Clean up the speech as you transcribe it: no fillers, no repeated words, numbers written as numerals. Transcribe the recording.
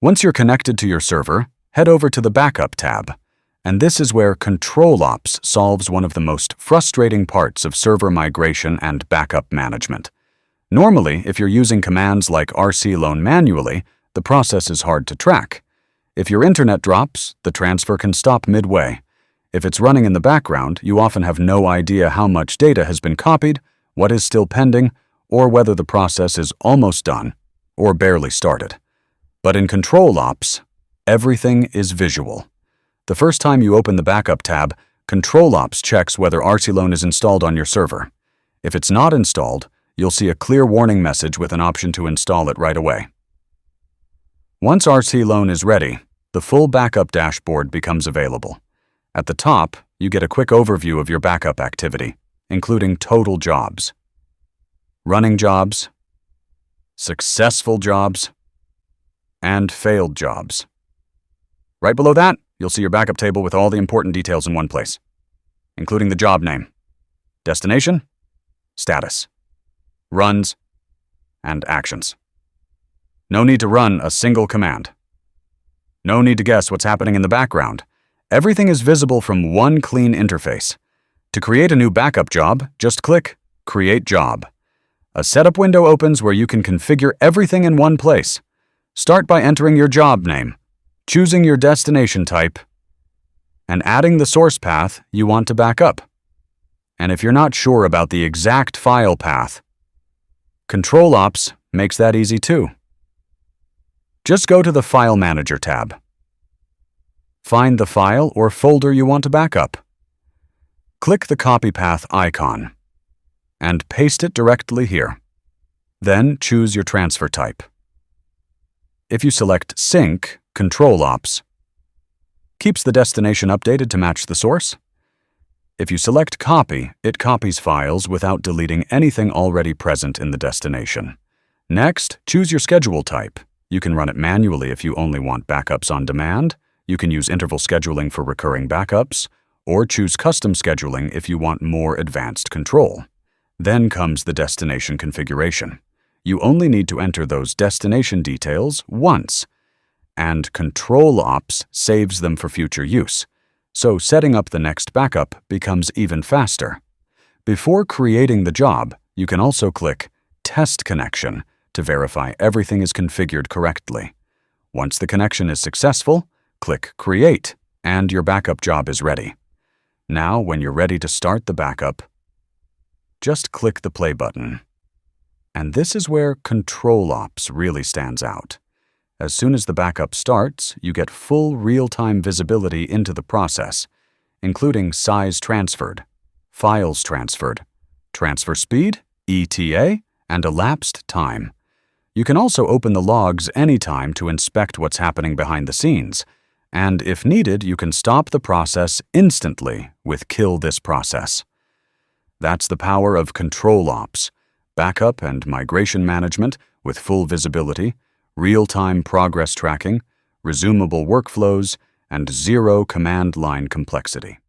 Once you're connected to your server, head over to the Backup tab. And this is where CtrlOps solves one of the most frustrating parts of server migration and backup management. Normally, if you're using commands like rclone manually, the process is hard to track. If your internet drops, the transfer can stop midway. If it's running in the background, you often have no idea how much data has been copied, what is still pending, or whether the process is almost done or barely started. But in CtrlOps, everything is visual. The first time you open the Backup tab, CtrlOps checks whether rclone is installed on your server. If it's not installed, you'll see a clear warning message with an option to install it right away. Once rclone is ready, the full backup dashboard becomes available. At the top, you get a quick overview of your backup activity, including total jobs, running jobs, successful jobs, and failed jobs. Right below that, you'll see your backup table with all the important details in one place, including the job name, destination, status, runs, and actions. No need to run a single command. No need to guess what's happening in the background. Everything is visible from one clean interface. To create a new backup job, just click Create Job. A setup window opens where you can configure everything in one place. Start by entering your job name, choosing your destination type, and adding the source path you want to back up. And if you're not sure about the exact file path, CtrlOps makes that easy too. Just go to the File Manager tab. Find the file or folder you want to back up. Click the copy path icon and paste it directly here. Then choose your transfer type. If you select Sync, CtrlOps keeps the destination updated to match the source. If you select Copy, it copies files without deleting anything already present in the destination. Next, choose your schedule type. You can run it manually if you only want backups on demand. You can use interval scheduling for recurring backups, or choose custom scheduling if you want more advanced control. Then comes the destination configuration. You only need to enter those destination details once, and CtrlOps saves them for future use. So setting up the next backup becomes even faster. Before creating the job, you can also click Test Connection to verify everything is configured correctly. Once the connection is successful, click Create, and your backup job is ready. Now, when you're ready to start the backup, just click the play button. And this is where CtrlOps really stands out. As soon as the backup starts, you get full real-time visibility into the process, including size transferred, files transferred, transfer speed, ETA, and elapsed time. You can also open the logs anytime to inspect what's happening behind the scenes, and if needed, you can stop the process instantly with Kill This Process. That's the power of CtrlOps, backup and migration management with full visibility, real-time progress tracking, resumable workflows, and zero command line complexity.